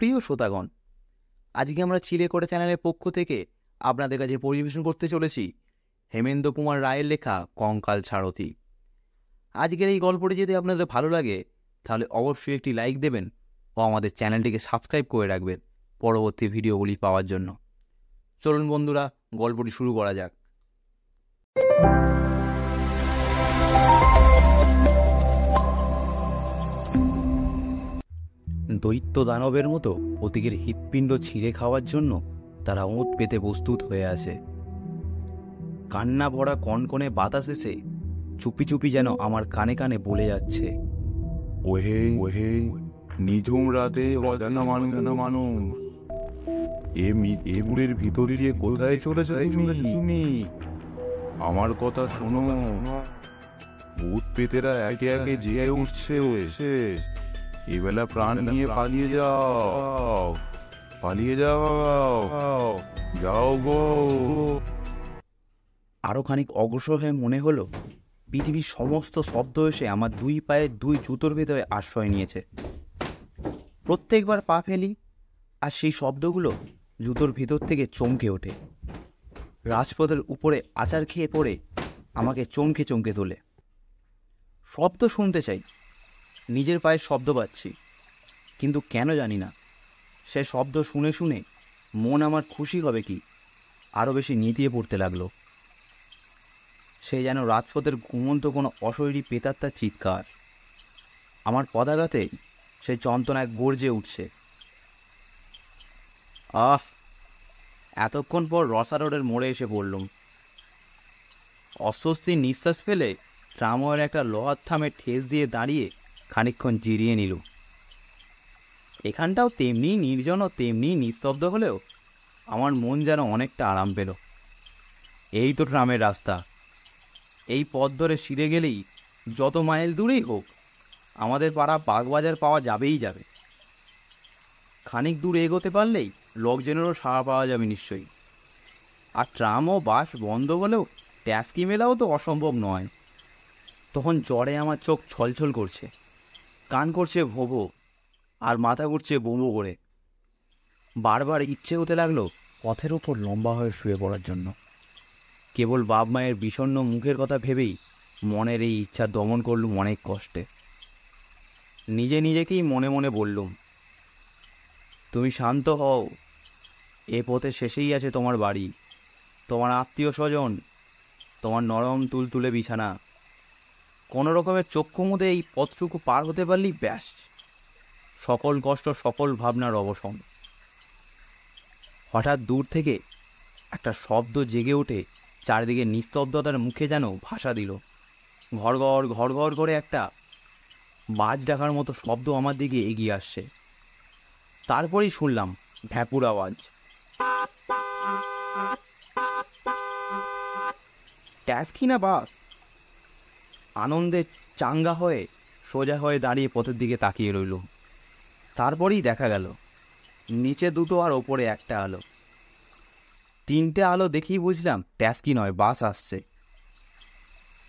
প্রিয় শ্রোতাগণ, আজকে আমরা চিলেকোঠা চ্যানেলের পক্ষ থেকে আপনাদের কাছে পরিবেশন করতে চলেছি হেমেন্দ্র কুমার রায়ের লেখা কঙ্কাল সারথি। আজকের এই গল্পটি যদি আপনাদের ভালো লাগে তাহলে অবশ্যই একটি লাইক দেবেন ও আমাদের চ্যানেলটিকে সাবস্ক্রাইব করে রাখবেন পরবর্তী ভিডিওগুলি পাওয়ার জন্য। চলুন বন্ধুরা, গল্পটি শুরু করা যাক। দৈত্য দানবের মতো প্রতীকের হৃৎপিণ্ড ছিঁড়ে খাওয়ার জন্য তারা ওঁত পেতে প্রস্তুত হয়ে আছে। কান্না ভরা কনকনে বাতাস এসে চুপি চুপি যেন আমার কানে কানে বলে যাচ্ছে, ওহে ওহে নিঝুম রাতে অজানা মানুষ, এ বুড়ির ভিতর দিয়ে কোথায় চলেছে তুমি? আমার কথা শোনো, ভূত পেতেরা একে একে জেগে উঠছে। এবেলা প্রাণ নিয়ে পালিয়ে যাও গো। আরো খানিক অগ্রসর হয়ে মনে হলো পৃথিবীর সমস্ত শব্দ এসে আমার দুই পায়ে দুই জুতোর ভেতরে আশ্রয় নিয়েছে। প্রত্যেকবার পা ফেলি আর সেই শব্দগুলো জুতোর ভিতর থেকে চমকে ওঠে। রাজপথের উপরে আচার খেয়ে পড়ে আমাকে চমকে চমকে তোলে। শব্দ শুনতে চাই, নিজের পায়ের শব্দ পাচ্ছি, কিন্তু কেন জানি না সে শব্দ শুনে শুনে মন আমার খুশি হবে কি আরও বেশি নিতিয়ে পড়তে লাগলো। সে যেন রাজপথের ঘুমন্ত কোনো অশরীরী প্রেতাত্মার চিৎকার। আমার পদাঘাতে সে যন্ত্রণায় গর্জে উঠছে। এতক্ষণ পর রসা রোডের মোড়ে এসে পড়লুম। অস্বস্তির নিঃশ্বাস ফেলে ট্রামওয়ের একটা লোহার থামে ঠেস দিয়ে দাঁড়িয়ে খানিকক্ষণ জিরিয়ে নিল। এখানটাও তেমনি নির্জন ও তেমনি নিস্তব্ধ হলেও আমার মন যেন অনেকটা আরাম পেল। এই তো ট্রামের রাস্তা, এই পথ ধরে সিঁড়ে গেলেই যত মাইল দূরেই হোক আমাদের পাড়া বাগবাজার পাওয়া যাবেই যাবে। খানিক দূর এগোতে পারলেই লোকজনেরও সাড়া পাওয়া যাবে নিশ্চয়ই। আর ট্রাম ও বাস বন্ধ হলেও ট্যাক্সি মেলাও তো অসম্ভব নয়। তখন জ্বরে আমার চোখ ছলছল করছে, কান করছে ভোবো, আর মাথা ঘুরছে বোঁবো করে। বারবার ইচ্ছে হতে লাগলো পথের ওপর লম্বা হয়ে শুয়ে পড়ার জন্য। কেবল বাপ মায়ের বিষণ্ণ মুখের কথা ভেবেই মনের এই ইচ্ছা দমন করলুম অনেক কষ্টে। নিজে নিজেকেই মনে মনে বললুম, তুমি শান্ত হও, এ পথে শেষেই আছে তোমার বাড়ি, তোমার আত্মীয় স্বজন, তোমার নরম তুলতুলে বিছানা। কোনো রকমের চক্ষু মুদে এই পথটুকু পার হতে পারলেই ব্যাস, সকল কষ্ট সকল ভাবনার অবসান। হঠাৎ দূর থেকে একটা শব্দ জেগে ওঠে চারিদিকে নিস্তব্ধতার মুখে যেন ভাষা দিল। ঘড়ঘড় ঘড়ঘড় করে একটা বাজ ডাকার মতো শব্দ আমার দিকে এগিয়ে আসছে। তারপরেই শুনলাম ভ্যাপুর আওয়াজ। ট্যাক্সি না বাস? আনন্দে চাঙ্গা হয়ে সোজা হয়ে দাঁড়িয়ে পথের দিকে তাকিয়ে রইল। তারপরেই দেখা গেল নিচে দুটো আর ওপরে একটা আলো। তিনটে আলো দেখেই বুঝলাম ট্যাক্সি নয়, বাস আসছে।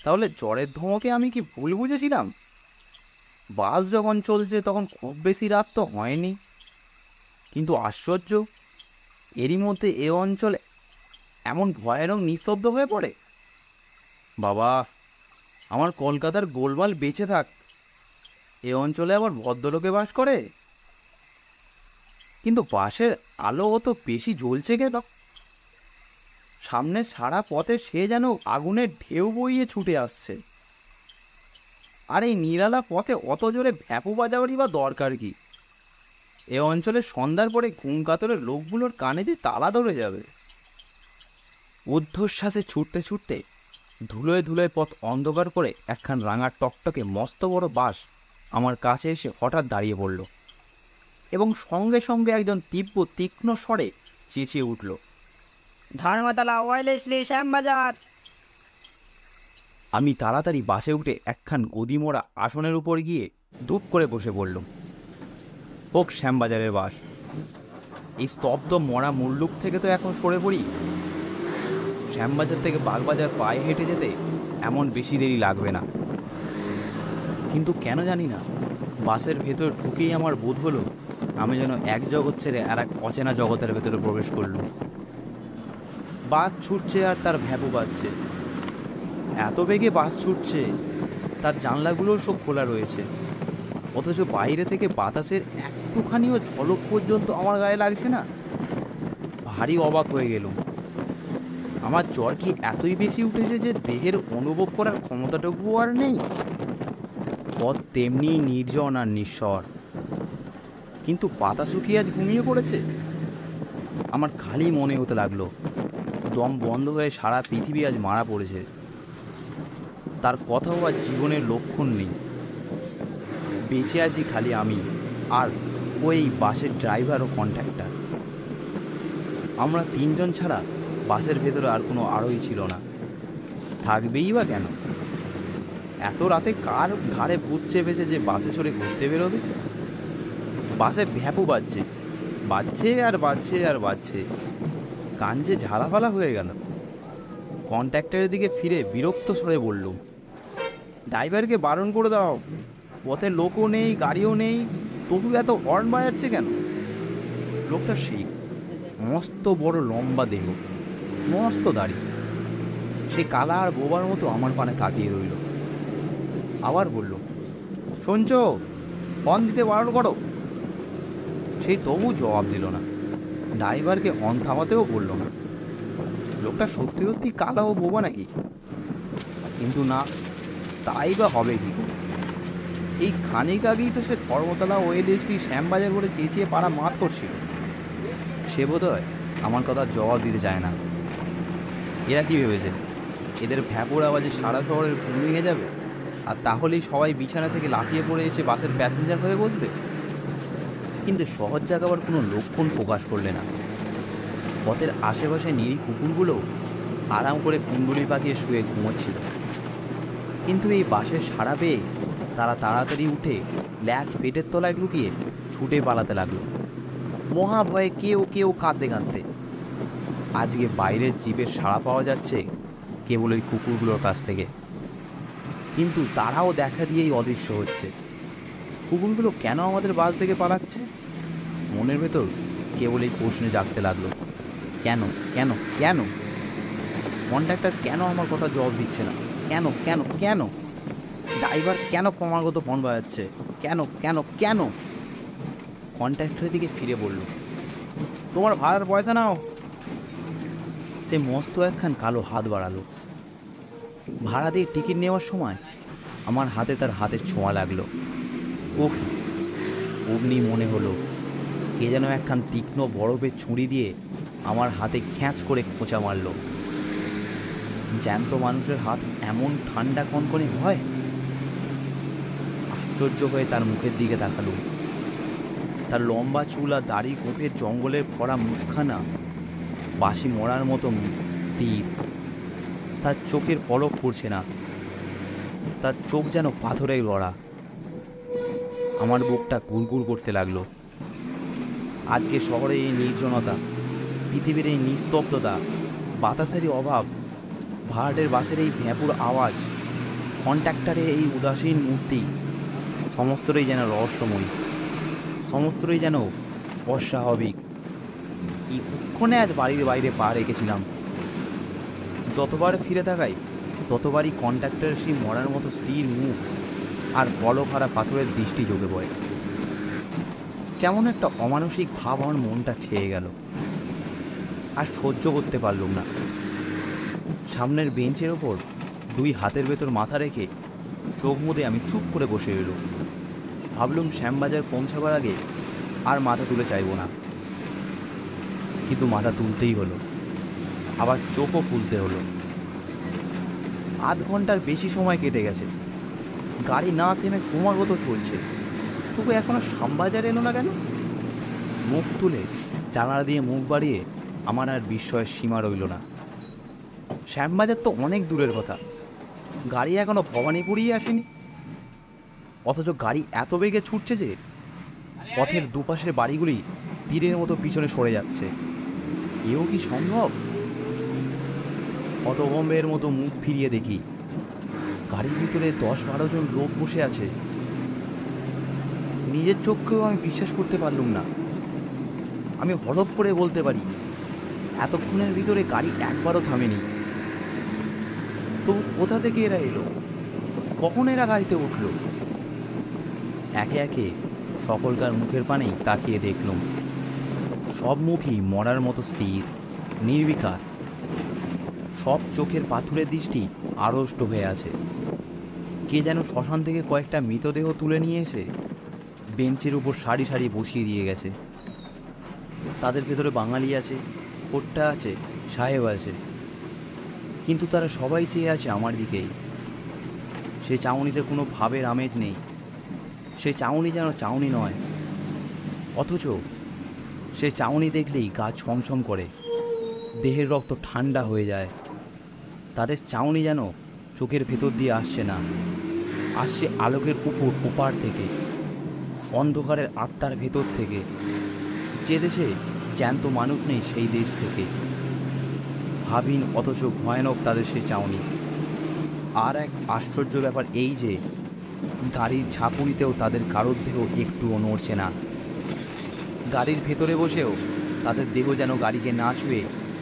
তাহলে জ্বরের ধমকে আমি কি ভুল বুঝেছিলাম? বাস যখন চলছে তখন খুব বেশি রাত তো হয়নি, কিন্তু আশ্চর্য, এরই মধ্যে এ অঞ্চল এমন ভয়ানক নিস্তব্ধ হয়ে পড়ে। বাবা, আমার কলকাতার গোলমাল বেঁচে থাক, এ অঞ্চলে আবার ভদ্রলোকে বাস করে। কিন্তু বাসের আলো অত বেশি জ্বলছে কেন? সামনে সারা পথে সে যেন আগুনের ঢেউ বইয়ে ছুটে আসছে। আর এই নিরালা পথে অত জোরে ভ্যাপু বাজাবারই বা দরকার কি? এ অঞ্চলে সন্ধ্যার পরে ঘুম কাতরের লোকগুলোর কানে দিয়ে তালা ধরে যাবে। ঊর্ধ্বশ্বাসে ছুটতে ছুটতে ধুলোয় ধুলোয় পথ অন্ধকার করে একখান রাঙা টকটকে মস্ত বড় বাস আমার কাছে এসে হঠাৎ দাঁড়িয়ে পড়ল এবং সঙ্গে সঙ্গে একজন তীব্র তীক্ষ্ণ স্বরে চেঁচিয়ে উঠল, ধর্মতলা ওয়েলেসলি শ্যামবাজার। আমি তাড়াতাড়ি বাসে উঠে একখান গদিমোড়া আসনের উপর গিয়ে ধূপ করে বসে পড়লুম। হোক শ্যামবাজারের বাস, এই স্তব্ধ মরা মুল্লুক থেকে তো এখন সরে পড়ি। শ্যামবাজার থেকে বাগবাজার পায়ে হেঁটে যেতে এমন বেশি দেরি লাগবে না। কিন্তু কেন জানি না বাসের ভেতর ঢুকেই আমার বোধ হলো আমি যেন এক জগৎ ছেড়ে আর এক অচেনা জগতের ভেতরে প্রবেশ করলুম। বাস ছুটছে আর তার ভ্যাপু বাজছে। এত বেগে বাস ছুটছে, তার জানলাগুলোও সব খোলা রয়েছে, অথচ বাইরে থেকে বাতাসের একটুখানিও ঝলক পর্যন্ত আমার গায়ে লাগছে না। ভারী অবাক হয়ে গেলুম। আমার জ্বর কি এতই বেশি উঠেছে যে দেহের অনুভব করার ক্ষমতাটুকু আর নেই? পথ তেমনি নির্জন আর নিঃস্বর, কিন্তু বাতাসও কি আজ ঘুমিয়ে পড়েছে? আমার খালি মনে হতে লাগলো দম বন্ধ হয়ে সারা পৃথিবী আজ মারা পড়েছে। তার কথাও আর জীবনের লক্ষণ নেই। বেঁচে আছি খালি আমি আর ওই বাসের ড্রাইভার ও কন্ট্রাক্টর। আমরা তিনজন ছাড়া বাসের ভেতরে আর কোনো আরোহী ছিল না। থাকবেই বা কেন? এত রাতে কার ঘাড়ে ভূত চেপেছে যে বাসে চড়ে ঘুরতে বেরোবে? বাসে ভ্যাপু বাজছে, বাজছে আর বাজছে আর বাজছে। কান যে ঝালাফালা হয়ে গেল। কন্ট্রাক্টরের দিকে ফিরে বিরক্ত স্বরে বললুম, ড্রাইভারকে বারণ করে দাও, পথে লোকও নেই, গাড়িও নেই, তবু এত হর্ন বাজাচ্ছে কেন? লোকটা শিখ, মস্ত বড় লম্বা দেহ, মস্ত দাড়ি। সে কালা আর বোবার মতো আমার পানে তাকিয়ে রইল। আবার বলল, শুনছো, হর্ন দিতে বারণ করো। সেই তবু জবাব দিল না, ড্রাইভারকে হর্ন থামাতেও বলল না। লোকটা সত্যি সত্যি কালা ও বোবা নাকি? কিন্তু না, তাই বা হবে কি করে? এই খানিক আগেই তো সে ধর্মতলা ওয়েলএসপি শ্যামবাজার বলে চেঁচিয়ে পাড়া মাত করছিল। সে বোধহয় আমার কথা জবাব দিতে চায় না। এরা কি ভেবেছে এদের ভ্যাপর আওয়াজে সারা শহরের ঘুম ভেঙে যাবে, আর তাহলেই সবাই বিছানা থেকে লাফিয়ে পড়ে এসে বাসের প্যাসেঞ্জার হয়ে বসবে? কিন্তু সহজ জাগাবার কোনো লক্ষণ প্রকাশ করলে না। পথের আশেপাশে নিরীহ কুকুরগুলো আরাম করে কুণ্ডলি পাকিয়ে শুয়ে ঘুমোচ্ছিল। কিন্তু এই বাসের সাড়া পেয়ে তারা তাড়াতাড়ি উঠে ল্যাচ পেটের তলায় ঢুকিয়ে ছুটে পালাতে লাগলো, মহা ভয়ে কেউ কেউ কাঁদতে কাঁদতে। আজকে বাইরের জীবের সাড়া পাওয়া যাচ্ছে কেবল ওই কুকুরগুলোর কাছ থেকে, কিন্তু তারাও দেখা দিয়েই অদৃশ্য হচ্ছে। কুকুরগুলো কেন আমাদের বাস থেকে পালাচ্ছে? মনের ভেতর কেবল এই প্রশ্নে জাগতে লাগলো, কেন কেন কেন? কন্ডাক্টর কেন আমার কথা জবাব দিচ্ছে না? কেন কেন কেন? ড্রাইভার কেন ক্রমাগত ফোন বাজাচ্ছে? কেন কেন কেন? কন্ট্রাক্টরের দিকে ফিরে বলল, তোমার ভাড়ার পয়সা নাও। সে মস্ত একখান কালো হাত বাড়ালো। ভাড়া দিয়ে টিকিট নেওয়ার সময় আমার হাতে তার হাতের ছোঁয়া লাগলো। ওহ, অগ্নি মনে হলো কে যেন একখান তীক্ষ্ণ বরফের ছুরি দিয়ে আমার হাতে খ্যাঁচ করে খোঁচা মারল। জ্যান্ত মানুষের হাত এমন ঠান্ডা কনকনে হয়? আশ্চর্য হয়ে তার মুখের দিকে তাকালুম। তার লম্বা চুল আর দাড়ি গোফের জঙ্গলের ভরা মুখখানা বাসি মরার মতো তীর। তার চোখের পলক পড়ছে না, তার চোখ যেন পাথরে গড়া। আমার বুকটা গুড়গুড় করতে লাগলো। আজকে শহরে এই নির্জনতা, পৃথিবীর এই নিস্তব্ধতা, বাতাসেরই অভাব, ভাড়াটের বাসের এই ভ্যাপুর আওয়াজ, কন্ট্রাক্টরের এই উদাসীন মূর্তি, সমস্তটাই যেন রহস্যময়ী, সমস্তটাই যেন অস্বাভাবিক। কি কুক্ষণে আজ বাড়ির বাইরে পা রেখেছিলাম। যতবার ফিরে তাকাই ততবারই কন্ট্রাক্টরের সেই মরার মতো স্থির মুখ আর বলখারা পাথরের দৃষ্টি যোগে পড়ে। কেমন একটা অমানসিক ভাব আমার মনটা ছেয়ে গেল। আর সহ্য করতে পারলুম না। সামনের বেঞ্চের ওপর দুই হাতের ভেতর মাথা রেখে চোখ মুদে আমি চুপ করে বসে এলুম। ভাবলুম শ্যামবাজার পৌঁছাবার আগে আর মাথা তুলে চাইব না। কিন্তু মাথা তুলতেই হলো, আবার চোখও খুলতে হলো। আধ ঘন্টার বেশি সময় কেটে গেছে, গাড়ি না থেমে ক্রমাগত চলছে, তবু এখনো শ্যামবাজার এলো না কেন? মুখ তুলে জানালা দিয়ে মুখ বাড়িয়ে আমার আর বিস্ময়ের সীমা রইল না। শ্যামবাজার তো অনেক দূরের কথা, গাড়ি এখনো ভবানীপুরেই আসেনি। অথচ গাড়ি এত বেগে ছুটছে যে পথের দুপাশের বাড়িগুলি তীরের মতো পিছনে সরে যাচ্ছে। এও কি সম্ভব? হতভম্বের মতো মুখ ফিরিয়ে দেখি গাড়ির ভিতরে 10-12 জন লোক বসে আছে। নিজের চোখকেও আমি বিশ্বাস করতে পারলুম না। আমি হলপ করে বলতে পারি এতক্ষণের ভিতরে গাড়ি একবারও থামেনি। তবু কোথা থেকে এরা এলো, কখন এরা গাড়িতে উঠল? একে একে সকলকার মুখের পানেই তাকিয়ে দেখলুম। সব মুখই মরার মতো স্থির, নির্বিকার। সব চোখের পাথুরের দৃষ্টি আড়ষ্ট হয়ে আছে। কে যেন শ্মশান থেকে কয়েকটা মৃতদেহ তুলে নিয়ে এসে বেঞ্চের উপর সারি সারি বসিয়ে দিয়ে গেছে। তাদের ভেতরে বাঙালি আছে, কোট্টা আছে, সাহেব আছে, কিন্তু তারা সবাই চেয়ে আছে আমার দিকেই। সে চাউনিতে কোনো ভাবের আমেজ নেই। সে চাউনি যেন চাউনি নয়, অথচ সে চাউনি দেখলেই গা ছমছম করে, দেহের রক্ত ঠান্ডা হয়ে যায়। তাদের চাউনি যেন চোখের ভেতর দিয়ে আসছে না, আসছে আলোকের উপর ওপার থেকে, অন্ধকারের আত্মার ভেতর থেকে, যে দেশে জ্যান্ত মানুষ নেই সেই দেশ থেকে। ভাবিন অথচ ভয়ানক তাদের সে চাউনি। আর এক আশ্চর্য ব্যাপার এই যে গাড়ির ঝাঁপুনিতেও তাদের কারোর দেহ একটুও নড়ছে না। গাড়ির ভেতরে বসেও তাদের দেহ যেন গাড়িকে না ছুঁয়ে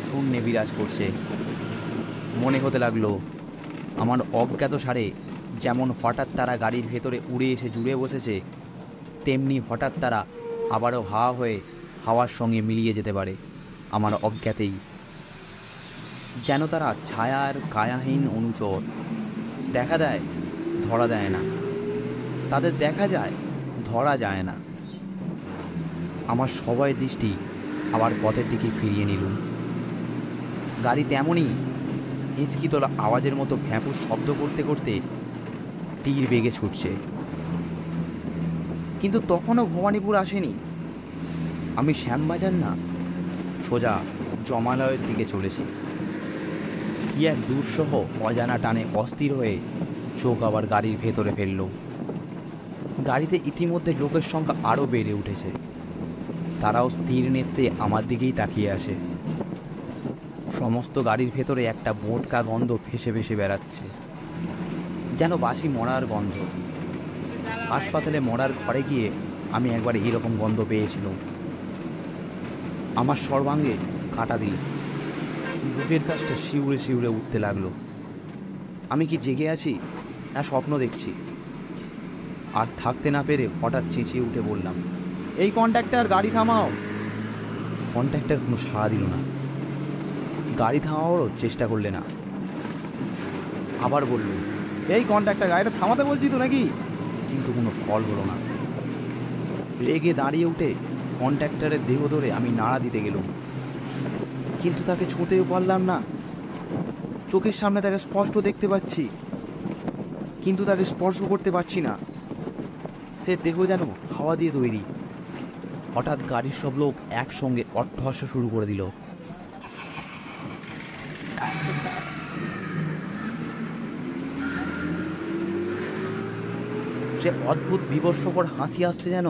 শূন্যে বিরাজ করছে। মনে হতে লাগলো আমার অজ্ঞাত সারে যেমন হঠাৎ তারা গাড়ির ভেতরে উড়ে এসে জুড়ে বসেছে, তেমনি হঠাৎ তারা আবারও হাওয়া হয়ে হাওয়ার সঙ্গে মিলিয়ে যেতে পারে আমার অজ্ঞাতেই। যেন তারা ছায়ার কায়াহীন অনুচর, দেখা দেয় ধরা দেয় না, তাদের দেখা যায় ধরা যায় না। আমার সবাই দৃষ্টি আবার পথের দিকে ফিরিয়ে নিলুম। গাড়ি তেমনই হিচকি তোলা আওয়াজের মতো ভ্যাঁপুর শব্দ করতে করতে তীর বেগে ছুটছে। কিন্তু তখনও ভবানীপুর আসেনি। আমি শ্যামবাজার না, সোজা জমালয়ের দিকে চলেছি। কি এক দুঃসহ অজানা টানে অস্থির হয়ে চোখ আবার গাড়ির ভেতরে ফেলল। গাড়িতে ইতিমধ্যে লোকের সংখ্যা আরও বেড়ে উঠেছে। তারাও স্থির নেত্রে আমার দিকেই তাকিয়ে আসে। সমস্ত গাড়ির ভেতরে একটা বোটকা গন্ধ ভেসে ভেসে বেড়াচ্ছে, যেন বাসি মরার গন্ধ। হাসপাতালে মরার ঘরে গিয়ে আমি একবার এরকম গন্ধ পেয়েছিলাম। আমার সর্বাঙ্গে কাটা দিল, বুকের কাছটা শিউরে শিউরে উঠতে লাগলো। আমি কি জেগে আছি না স্বপ্ন দেখছি? আর থাকতে না পেরে হঠাৎ চেঁচিয়ে উঠে বললাম, এই কন্ট্রাক্টর, গাড়ি থামাও। কন্ট্রাক্টর কোনো সাড়া দিল না, গাড়ি থামাবারও চেষ্টা করলে না। আবার বলল, এই কন্ট্রাক্টর, গাড়িটা থামাতে বলছি তো নাকি? কিন্তু কোনো ফল হলো না। রেগে দাঁড়িয়ে উঠে কন্ট্রাক্টরের দেহ ধরে আমি নাড়া দিতে গেলাম, কিন্তু তাকে ছুঁতেও পারলাম না। চোখের সামনে তাকে স্পষ্ট দেখতে পাচ্ছি, কিন্তু তাকে স্পর্শ করতে পারছি না। সে দেহ যেন হাওয়া দিয়ে তৈরি। হঠাৎ গাড়ির সব লোক একসঙ্গে অট্টহাস্য শুরু করে দিল। সে অদ্ভুত বিবস্বকর হাসি আসছে যেন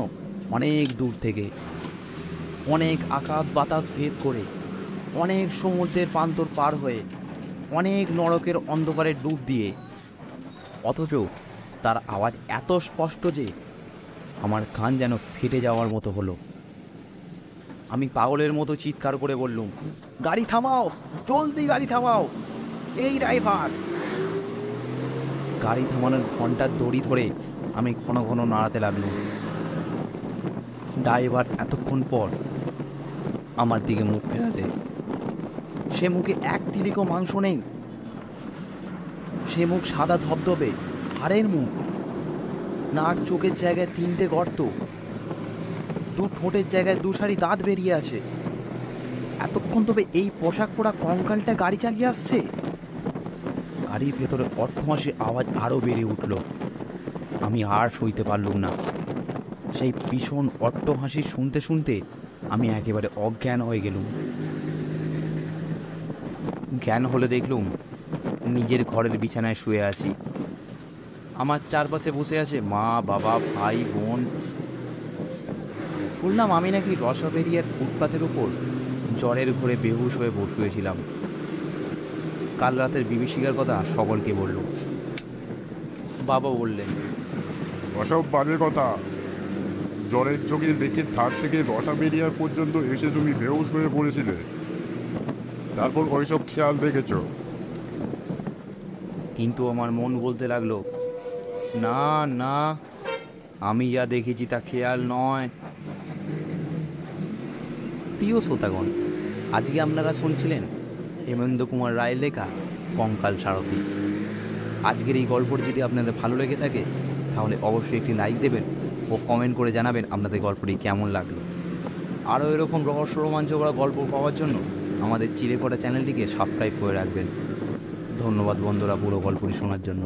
অনেক দূর থেকে, অনেক আকাশ বাতাস ভেদ করে, অনেক সমুদ্রের প্রান্তর পার হয়ে, অনেক নরকের অন্ধকারে ডুব দিয়ে। অথচ তার আওয়াজ এত স্পষ্ট যে আমার কান যেন ফেটে যাওয়ার মতো হলো। আমি পাগলের মতো চিৎকার করে বললুম, গাড়ি থামাও, জলদি গাড়ি থামাও, এই ড্রাইভার। গাড়ি থামানোর ঘন্টার দড়ি ধরে আমি ঘন ঘন নাড়াতে লাগলাম। ড্রাইভার এতক্ষণ পর আমার দিকে মুখ ফেরাতে। সে মুখে এক তিলিকও মাংস নেই। সে মুখ সাদা ধবধবে, হাড়ের মুখ। নাক চোখের জায়গায় 3টে গর্ত, দু ঠোঁটের জায়গায় 2 সারি দাঁত বেরিয়ে আছে। এতক্ষণ তবে এই পোশাক পরা কঙ্কালটা গাড়ি চালিয়ে আসছে। গাড়ির ভেতরে অট্টহাসির আওয়াজ আরও বেড়ে উঠল। আমি আর সইতে পারলুম না। সেই ভীষণ অট্টহাসি শুনতে শুনতে আমি একেবারে অজ্ঞান হয়ে গেলুম। জ্ঞান হলে দেখলুম নিজের ঘরের বিছানায় শুয়ে আছি। আমার চারপাশে বসে আছে মা, বাবা, ভাই, বোন। শুনলাম আমি নাকি রসবেরিয়ার ফুটপাতের উপর জ্বরের ঘোরে বেহুশ হয়ে বসেছিলাম। কাল রাতের বিভীষিকার কথা সকলকে বলল। বাবা বললেন, ওসব বাজে কথা, জ্বরের চোখে লেকের ধার থেকে রসা বেরিয়ার পর্যন্ত এসে তুমি বেহুশ হয়ে পড়েছিলে। তারপর ওইসব খেয়াল রেখেছো। কিন্তু আমার মন বলতে লাগলো, না না, আমি যা দেখেছি তা খেয়াল নয়। প্রিয় শ্রোতাগণ, আজকে আপনারা শুনছিলেন হেমেন্দ্র কুমার রায়ের লেখা কঙ্কাল সারথি। আজকের এই গল্পটি যদি আপনাদের ভালো লেগে থাকে তাহলে অবশ্যই একটি লাইক দেবেন ও কমেন্ট করে জানাবেন আপনাদের গল্পটি কেমন লাগলো। আরও এরকম রহস্য রোমাঞ্চকর গল্প পাওয়ার জন্য আমাদের চিড়েকটা চ্যানেলটিকে সাবস্ক্রাইব করে রাখবেন। ধন্যবাদ বন্ধুরা পুরো গল্পটি শোনার জন্য।